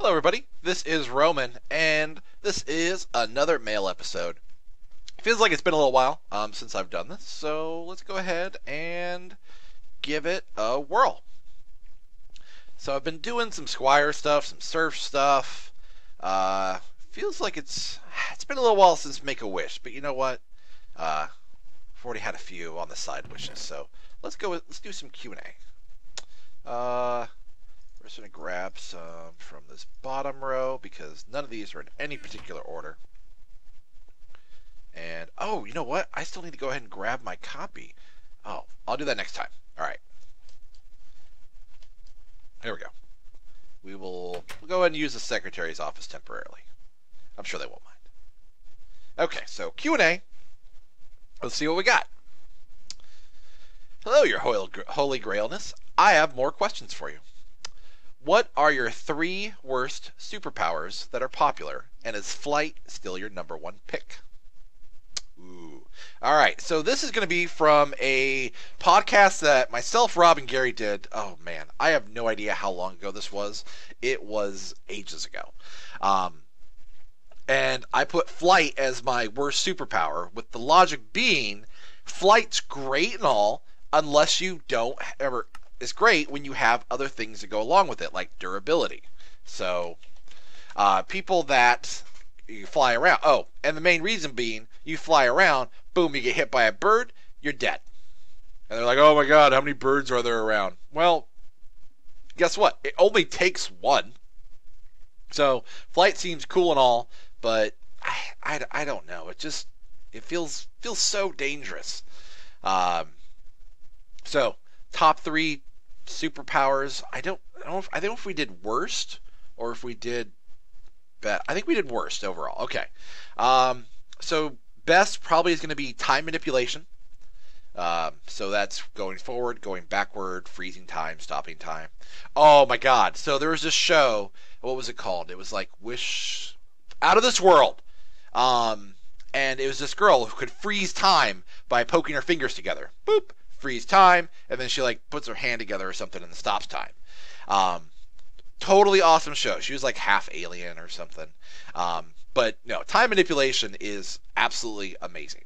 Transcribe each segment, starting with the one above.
Hello everybody, this is Roman, and this is another mail episode. Feels like it's been a little while since I've done this, so let's go ahead and give it a whirl. So I've been doing some Squire stuff, some Surf stuff. Feels like it's been a little while since Make-A-Wish, but you know what? I've already had a few on the side wishes, so let's do some Q&A. We're just going to grab some from this bottom row because none of these are in any particular order. And, oh, you know what? I still need to go ahead and grab my copy. Oh, I'll do that next time. All right. Here we go. We'll go ahead and use the secretary's office temporarily. I'm sure they won't mind. Okay, so Q&A. Let's see what we got. Hello, your holy grailness. I have more questions for you. What are your 3 worst superpowers that are popular, and is flight still your #1 pick? Ooh. All right, so this is going to be from a podcast that myself, Rob, and Gary did. Oh, man, I have no idea how long ago this was. It was ages ago. And I put flight as my worst superpower, with the logic being flight's great and all, unless you don't ever... It's great when you have other things that go along with it, like durability. So, people that you fly around. Oh, and the main reason being, you fly around, boom, you get hit by a bird, you're dead. And they're like, oh my god, how many birds are there around? Well, guess what? It only takes one. So, flight seems cool and all, but I don't know. It feels so dangerous. So, top 3 superpowers. I don't know if we did worst or if we did best. I think we did worst overall. Okay. So best probably is going to be time manipulation. So that's going forward, going backward, freezing time, stopping time. Oh my god. So there was this show. What was it called? It was like Wish Out of This World. And it was this girl who could freeze time by poking her fingers together. Boop. Freeze time, and then she like puts her hand together or something and stops time. Totally awesome show. She was like half alien or something. But no, time manipulation is absolutely amazing.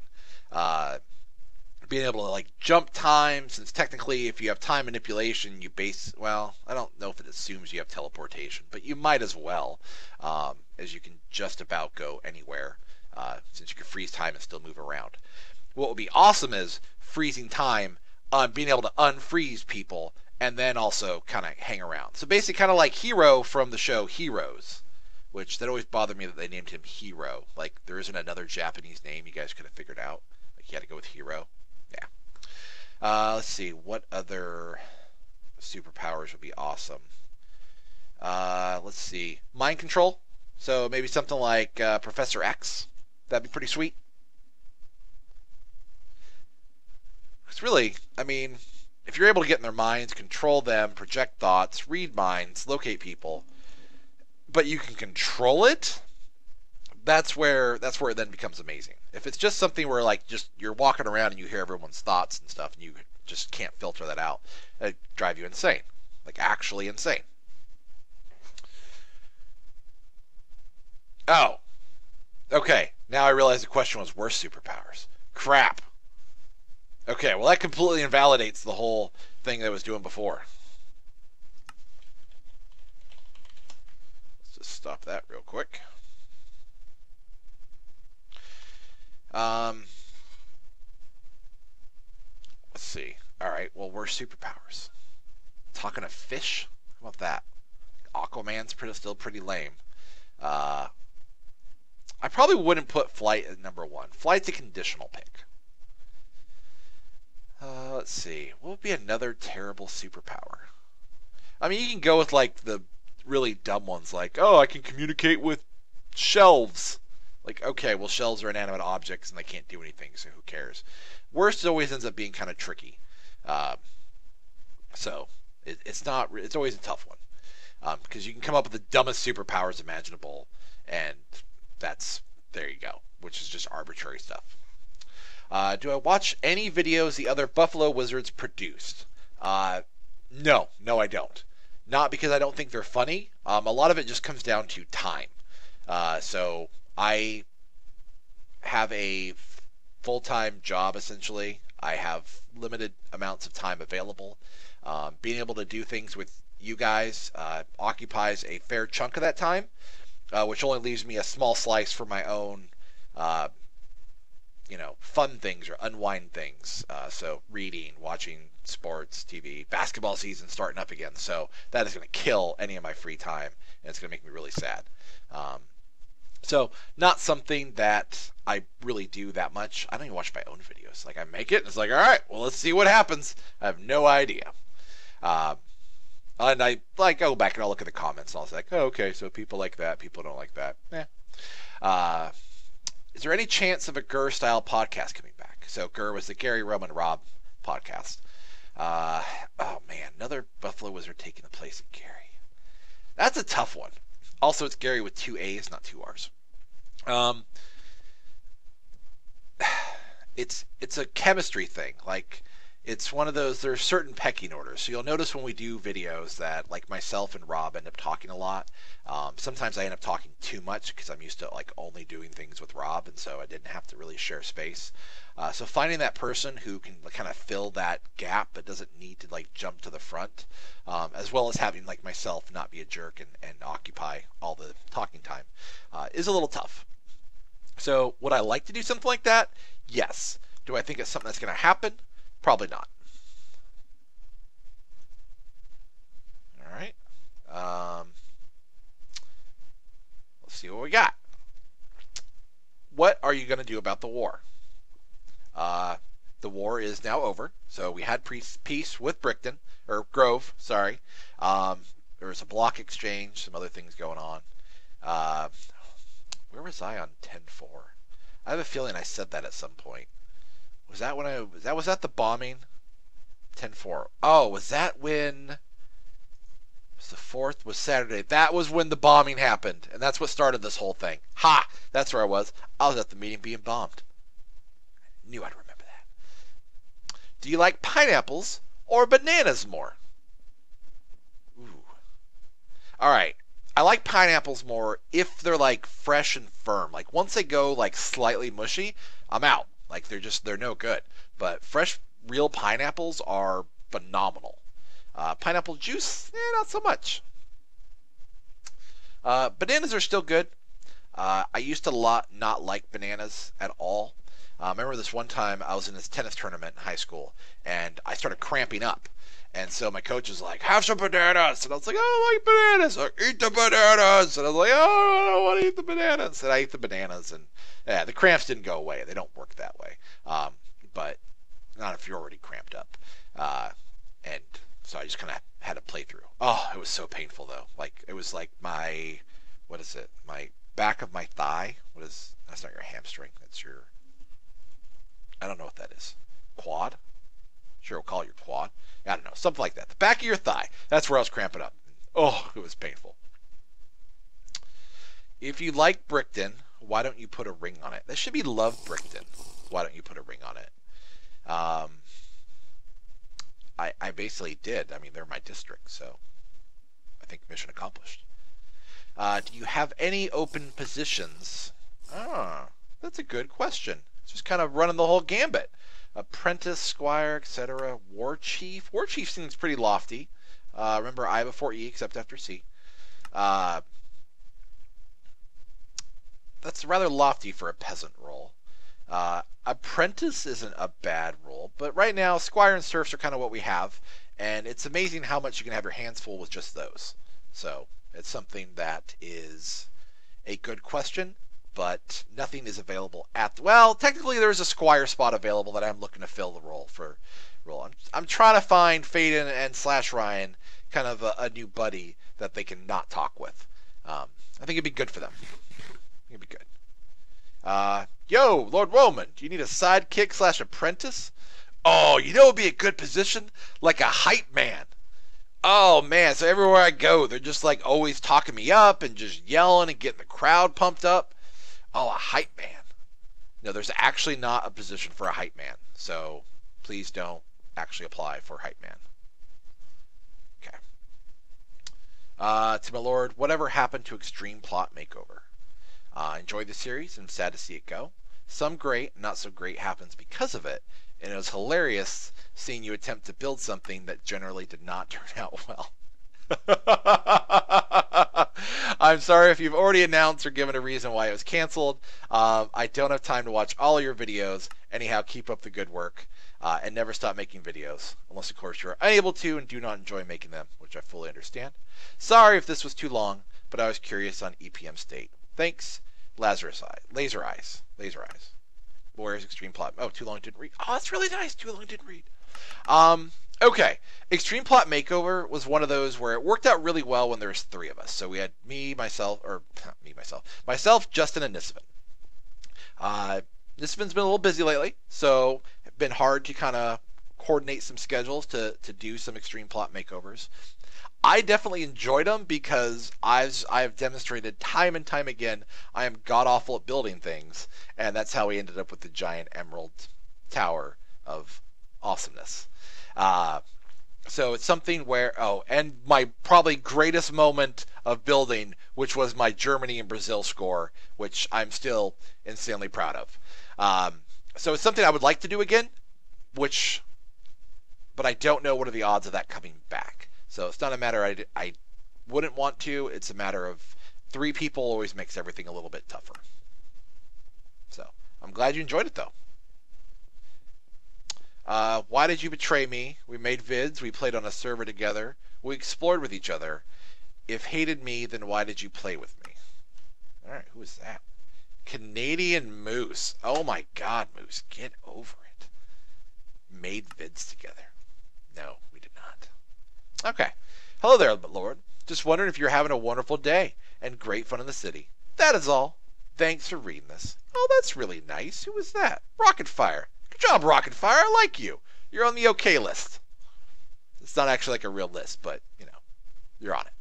Being able to like jump time, since technically if you have time manipulation, well, I don't know if it assumes you have teleportation, but you might as well, as you can just about go anywhere, since you can freeze time and still move around. What would be awesome is freezing time, being able to unfreeze people, and then also kind of hang around. So basically kind of like Hero from the show Heroes, which that always bothered me that they named him Hero. Like, there isn't another Japanese name you guys could have figured out. Like, you had to go with Hero. Yeah. Let's see. What other superpowers would be awesome? Let's see. Mind control. So maybe something like Professor X. That'd be pretty sweet. It's really, I mean, if you're able to get in their minds, control them, project thoughts, read minds, locate people, but you can control it, that's where it then becomes amazing. If it's just something where like just you're walking around and you hear everyone's thoughts and stuff and you just can't filter that out, it'd drive you insane. Like actually insane. Oh. Okay, now I realize the question was worst superpowers. Crap. Okay, well that completely invalidates the whole thing that I was doing before. Let's just stop that real quick. Let's see. Alright, well, worst superpowers. Talking of fish? How about that? Aquaman's still pretty lame. I probably wouldn't put flight at #1. Flight's a conditional pick. Let's see. What would be another terrible superpower? I mean, you can go with like the really dumb ones, like, oh, I can communicate with shelves. Like, okay, well, shelves are inanimate objects and they can't do anything, so who cares? Worst always ends up being kind of tricky. So it's always a tough one, because you can come up with the dumbest superpowers imaginable, and there you go, which is just arbitrary stuff. Do I watch any videos the other Buffalo Wizards produced? No, I don't. Not because I don't think they're funny. A lot of it just comes down to time. So I have a full-time job essentially. I have limited amounts of time available. Being able to do things with you guys occupies a fair chunk of that time, which only leaves me a small slice for my own, uh, fun things or unwind things. So reading, watching sports, TV, basketball season starting up again. So that is going to kill any of my free time, and it's going to make me really sad. Um, so not something that I really do that much. I don't even watch my own videos. Like I make it, and it's like, all right, well, let's see what happens. I have no idea. Uh, and I go back and I'll look at the comments, and I'll say, like, oh, okay, so people like that, people don't like that. Uh, is there any chance of a Gurr-style podcast coming back? So Gurr was the Gary, Roman, Rob podcast. Oh, man, another Buffalo Wizard taking the place of Gary. That's a tough one. Also, it's Gary with 2 A's, not 2 R's. It's a chemistry thing. Like, it's one of those, there's certain pecking orders. So you'll notice when we do videos that, like, myself and Rob end up talking a lot. Sometimes I end up talking too much because I'm used to, like, only doing things with Rob, and so I didn't have to really share space. So finding that person who can kind of fill that gap but doesn't need to, like, jump to the front, as well as having, like, myself not be a jerk and occupy all the talking time, is a little tough. So would I like to do something like that? Yes. Do I think it's something that's going to happen? Probably not. All right. Let's see what we got. What are you going to do about the war? The war is now over. So we had peace with Brickton, or Grove, sorry. There was a block exchange, some other things going on. Where was I on 10-4? I have a feeling I said that at some point. Was that when was that the bombing? 10-4. Oh, was that when? Was the 4th was Saturday? That was when the bombing happened, and that's what started this whole thing. Ha! That's where I was. I was at the meeting being bombed. I knew I'd remember that. Do you like pineapples or bananas more? Ooh. All right. I like pineapples more if they're like fresh and firm. Like once they go like slightly mushy, I'm out. Like they're no good. But fresh, real pineapples are phenomenal. Pineapple juice, not so much. Bananas are still good. I used to not like bananas at all. I remember this one time I was in this tennis tournament in high school, and I started cramping up. And so my coach was like, have some bananas. And I was like, oh, I like bananas. Like, eat the bananas. And I was like, oh, I don't want to eat the bananas. And I ate the bananas. And yeah, the cramps didn't go away. They don't work that way. But not if you're already cramped up. And so I just kind of had to play through. Oh, it was so painful, though. Like, it was like my back of my thigh. That's not your hamstring. That's your, I don't know what that is. Quad? Sure, we'll call it your quad. I don't know, something like that. The back of your thigh. That's where I was cramping up. Oh, it was painful. If you like Brickton, why don't you put a ring on it? That should be Love Brickton. Why don't you put a ring on it? I basically did. I mean, they're my district, so I think mission accomplished. Do you have any open positions? That's a good question. Just kind of running the whole gambit. Apprentice, Squire, etc. War Chief. War Chief seems pretty lofty. Remember, I before E except after C. That's rather lofty for a peasant role. Apprentice isn't a bad role, but right now, Squire and Serfs are kind of what we have, and it's amazing how much you can have your hands full with just those. So, it's something that is a good question, but nothing is available well, technically there's a Squire spot available that I'm looking to fill the role. I'm trying to find Faden and / Ryan kind of a new buddy that they can not talk with. I think it'd be good for them. It'd be good. Yo, Lord Roamin, do you need a sidekick / apprentice? Oh, you know it would be a good position? Like a hype man. Oh, man, so everywhere I go, they're just like always talking me up and just yelling and getting the crowd pumped up. Oh, a hype man. No, there's actually not a position for a hype man, so please don't actually apply for hype man. Okay. To my lord, whatever happened to Extreme Plot Makeover? Enjoyed the series and sad to see it go. Some great, not so great happens because of it, and it was hilarious seeing you attempt to build something that generally did not turn out well. I'm sorry if you've already announced or given a reason why it was canceled. I don't have time to watch all of your videos. Anyhow, keep up the good work and never stop making videos. Unless, of course, you're unable to and do not enjoy making them, which I fully understand. Sorry if this was too long, but I was curious on EPM state. Thanks, Laser Eyes. Where's Extreme Plot? Oh, too long didn't read. Oh, that's really nice. Too long didn't read. Okay. Extreme Plot Makeover was one of those where it worked out really well when there was 3 of us. So we had myself, Justin, and Nisvin. Nisvin's been a little busy lately, so it's been hard to kind of coordinate some schedules to do some Extreme Plot Makeovers. I definitely enjoyed them because I've demonstrated time and time again I am god-awful at building things, and that's how we ended up with the giant emerald tower of awesomeness. So it's something where, and my probably greatest moment of building, which was my Germany and Brazil score, which I'm still insanely proud of. So it's something I would like to do again, but I don't know what are the odds of that coming back. So it's not a matter I wouldn't want to. It's a matter of 3 people always makes everything a little bit tougher. So I'm glad you enjoyed it, though. Why did you betray me? We made vids. We played on a server together. We explored with each other. If hated me, then why did you play with me? All right, who is that? Canadian Moose. Oh my God, Moose, get over it. Made vids together. No, we did not. Okay. Hello there, Lord. Just wondering if you're having a wonderful day and great fun in the city. That is all. Thanks for reading this. Oh, that's really nice. Who was that? Rocket Fire. Good job, Rocket Fire. I like you. You're on the okay list. It's not actually like a real list, but, you're on it.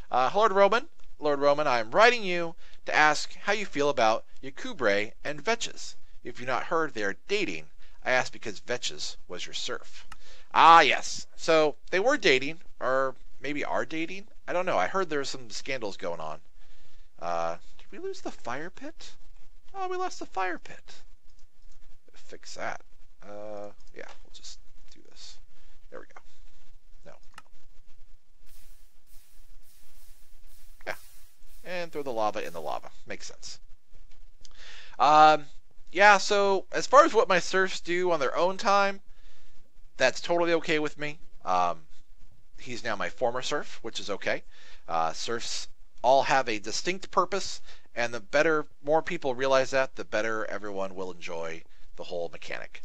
Hello, Roamin. Lord Roamin, I am writing you to ask how you feel about Yakubre and Vetches. If you've not heard, they are dating. I asked because Vetches was your serf. Ah, yes. So they were dating, or maybe are dating. I don't know. I heard there were some scandals going on. Did we lose the fire pit? Oh, we lost the fire pit. Fix that. Yeah, we'll just do this. There we go. No. Yeah. And throw the lava in the lava. Makes sense. Yeah, so as far as what my serfs do on their own time, that's totally okay with me. He's now my former serf, which is okay. Serfs all have a distinct purpose, and the more people realize that, the better everyone will enjoy the whole mechanic.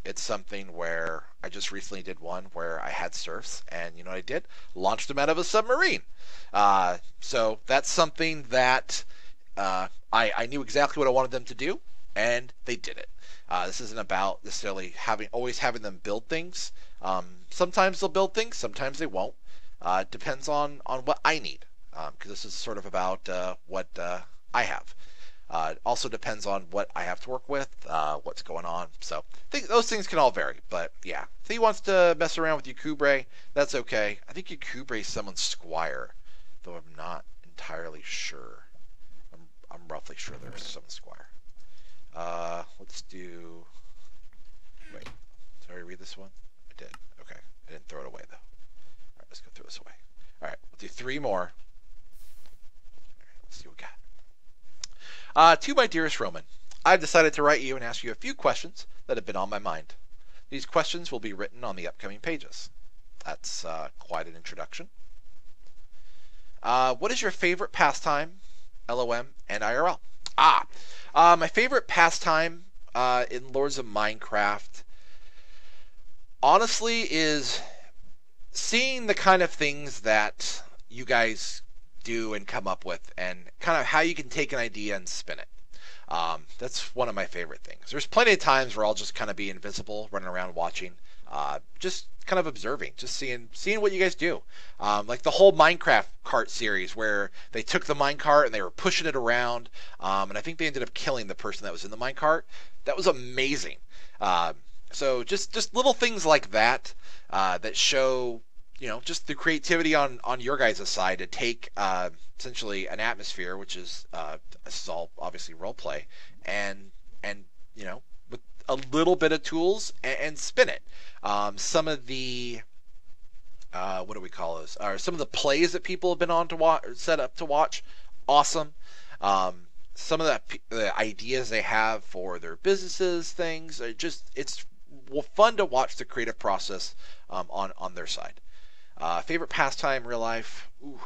It's something where I just recently did one where I had serfs, and you know what I did? Launched them out of a submarine. So that's something that I knew exactly what I wanted them to do, and they did it. This isn't about necessarily always having them build things. Sometimes they'll build things, sometimes they won't. Depends on what I need, because this is sort of about what I have. Also depends on what I have to work with, what's going on. So those things can all vary. But yeah, if he wants to mess around with Yakubre, that's okay. I think Yakubre is someone's squire, though I'm not entirely sure. I'm roughly sure there's some squire. Let's do. Wait, did I read this one? I did. Okay, I didn't throw it away though. All right, let's go throw this away. All right, we'll do 3 more. All right, let's see what we got. To my dearest Roman, I've decided to write you and ask you a few questions that have been on my mind. These questions will be written on the upcoming pages. That's quite an introduction. What is your favorite pastime, LOM, and IRL? My favorite pastime in Lords of Minecraft, honestly, is seeing the kind of things that you guys do and come up with, and kind of how you can take an idea and spin it. That's one of my favorite things. There's plenty of times where I'll just kind of be invisible, running around watching, just kind of observing, just seeing what you guys do. Like the whole Minecraft cart series where they took the minecart and they were pushing it around, and I think they ended up killing the person that was in the minecart. That was amazing. So just little things like that that show just the creativity on your guys' side to take essentially an atmosphere, which is this is all obviously role play, and with a little bit of tools and spin it. Some of the what do we call those? Some of the plays that people have been on to watch, set up to watch, awesome. Some of the ideas they have for their businesses, things, it's fun to watch the creative process on their side. Favorite pastime, real life? Ooh,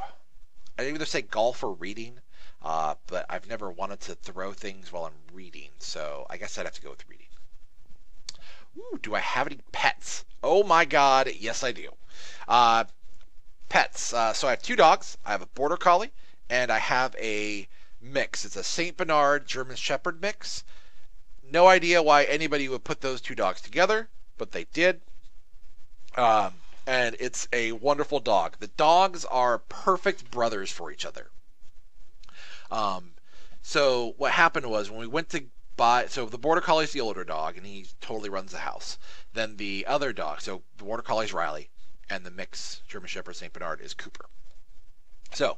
I'd either say golf or reading, but I've never wanted to throw things while I'm reading, so I guess I'd have to go with reading. Ooh, do I have any pets? Oh my god, yes I do. Uh, Pets. So I have two dogs. I have a border collie, and I have a mix. It's a Saint Bernard German Shepherd mix. No idea why anybody would put those two dogs together, but they did. And it's a wonderful dog. The dogs are perfect brothers for each other. So what happened was when we went to buy, so the border collie is the older dog, and he totally runs the house. Then the other dog, so the border collie is Riley, and the mix German Shepherd Saint Bernard is Cooper. So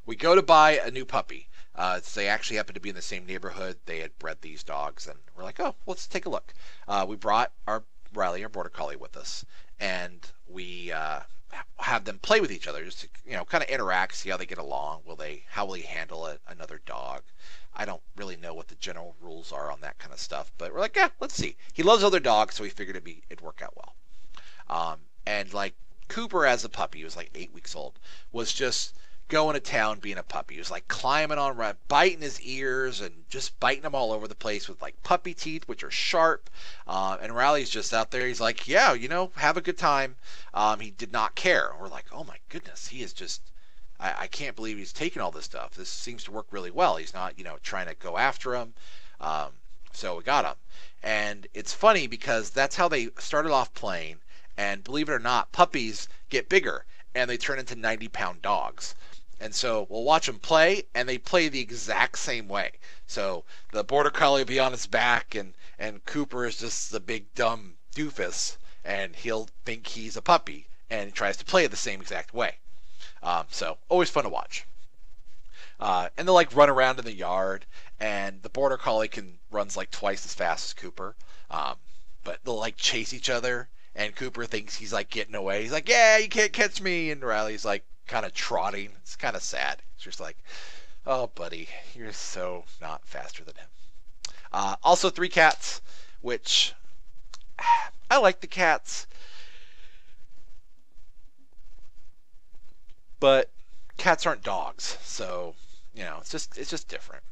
we go to buy a new puppy. They actually happen to be in the same neighborhood. They had bred these dogs, and we're like, oh, let's take a look. We brought our Riley, our border collie, with us, and we have them play with each other, just to kind of interact, see how they get along. How will he handle another dog? I don't really know what the general rules are on that kind of stuff, but we're like, yeah, let's see. He loves other dogs, so we figured it'd work out well. And like Cooper as a puppy, he was like 8 weeks old, was just going to town being a puppy. He was like climbing on, biting his ears and just biting them all over the place with like puppy teeth, which are sharp. And Riley's just out there. He's like, yeah, have a good time. He did not care. We're like, oh my goodness, he is just, I can't believe he's taking all this stuff. This seems to work really well. He's not, trying to go after him. So we got him. And it's funny because that's how they started off playing. And believe it or not, puppies get bigger and they turn into 90-pound dogs. And so we'll watch them play, and they play the exact same way. So the border collie will be on his back, and Cooper is just the big dumb doofus, and he'll think he's a puppy, and he tries to play the same exact way. So always fun to watch. And they'll like run around in the yard, and the border collie runs like twice as fast as Cooper. But they'll like chase each other, and Cooper thinks he's like getting away. He's like, yeah, you can't catch me. And Riley's like kind of trotting. It's kind of sad. It's just like, oh, buddy, you're so not faster than him. Also 3 cats, which I like the cats, but cats aren't dogs, so it's just different.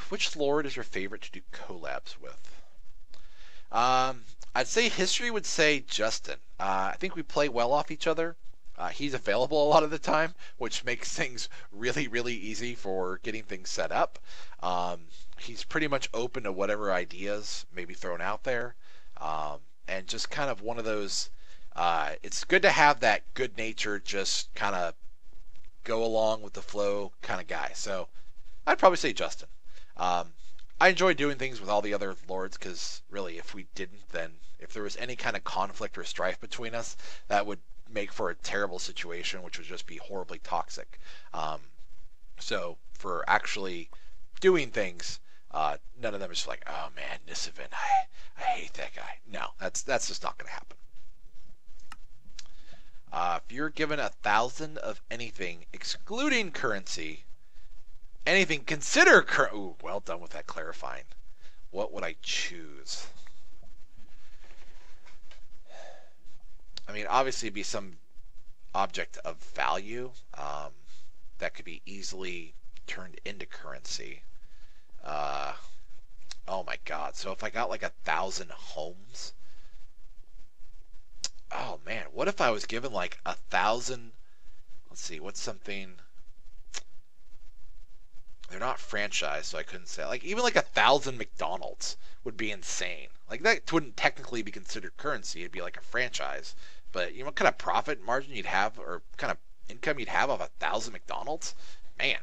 Which lord is your favorite to do collabs with? I'd say history would say Justin. I think we play well off each other. He's available a lot of the time, which makes things really, really easy for getting things set up. He's pretty much open to whatever ideas may be thrown out there, and just kind of one of those. It's good to have that good natured, just kind of go along with the flow kind of guy. So I'd probably say Justin. I enjoy doing things with all the other lords because really, if we didn't, then if there was any kind of conflict or strife between us, that would make for a terrible situation, which would just be horribly toxic. So for actually doing things, none of them is just like, oh man, Nisovin, I hate that guy. No, that's just not going to happen. If you're given 1,000 of anything, excluding currency, anything consider ooh, well done with that clarifying. What would I choose? I mean, obviously it'd be some object of value that could be easily turned into currency. Oh my god, so if I got like 1,000 homes, oh man, what if I was given like 1,000, let's see, what's something, they're not franchised, so I couldn't say, like even like 1,000 McDonald's would be insane. Like that wouldn't technically be considered currency, it'd be like a franchise, but what kind of profit margin you'd have, or kind of income you'd have off 1,000 McDonald's? Man.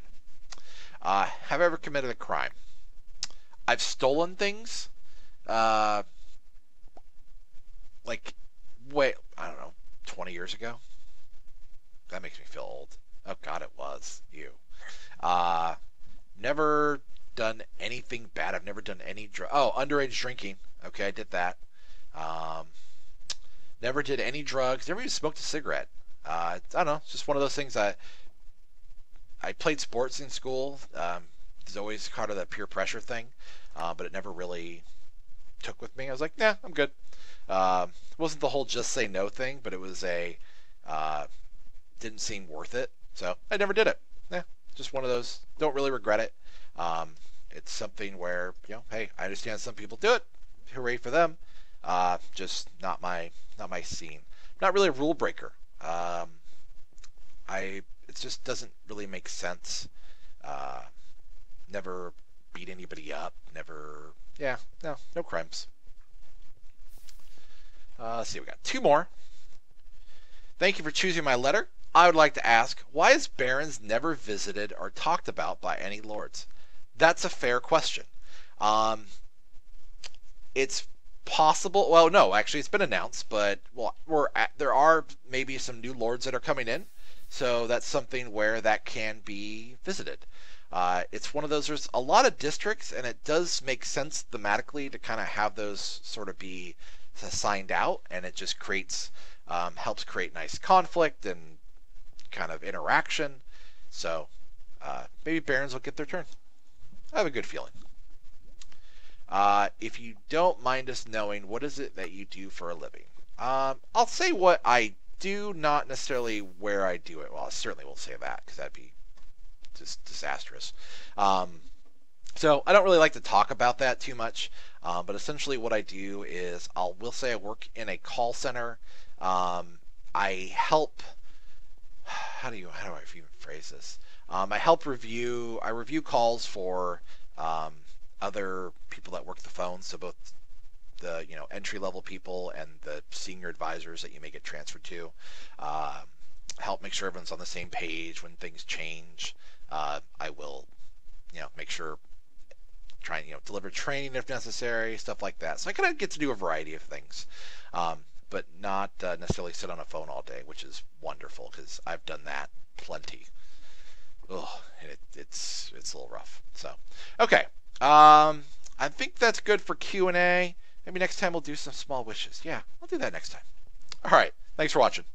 Have I ever committed a crime? I've stolen things, like, I don't know, 20 years ago. That makes me feel old. Oh God, it was you. Uh, Never done anything bad. I've never done any underage drinking. Okay, I did that. Um, Never did any drugs. Never even smoked a cigarette. I don't know. It's just one of those things. I played sports in school. There's always kind of that peer pressure thing, but it never really took with me. I was like, yeah, I'm good. It wasn't the whole just say no thing, but it was uh, didn't seem worth it, so I never did it. Yeah, just one of those. Don't really regret it. Um, it's something where hey, I understand some people do it. Hooray for them. Just not my scene. Not really a rule breaker. I It just doesn't really make sense. Uh, Never beat anybody up. Never. Yeah, no crimes. Let's see, we got two more. Thank you for choosing my letter. I would like to ask, why is Barons never visited or talked about by any lords? That's a fair question. Um, it's possible. Well, no, actually, it's been announced, but there are maybe some new lords that are coming in, so that's something where that can be visited. It's one of those. There's a lot of districts, and it does make sense thematically to kind of have those sort of be assigned out, and it just helps create nice conflict and kind of interaction. So maybe Barons will get their turn. I have a good feeling. If you don't mind us knowing, what is it that you do for a living? I'll say what I do, not necessarily where I do it. Well, I certainly won't say that because that'd be just disastrous. So I don't really like to talk about that too much. But essentially, what I do is will say I work in a call center. I help. How do I even phrase this? I review calls for other people that work the phone, so both the entry level people and the senior advisors that you may get transferred to. Help make sure everyone's on the same page when things change. I will make sure try and deliver training if necessary, stuff like that. So I kind of get to do a variety of things, but not necessarily sit on a phone all day, which is wonderful because I've done that plenty. Oh, it's a little rough. So okay. I think that's good for Q&A. Maybe next time we'll do some small wishes. Yeah, I'll do that next time. All right. Thanks for watching.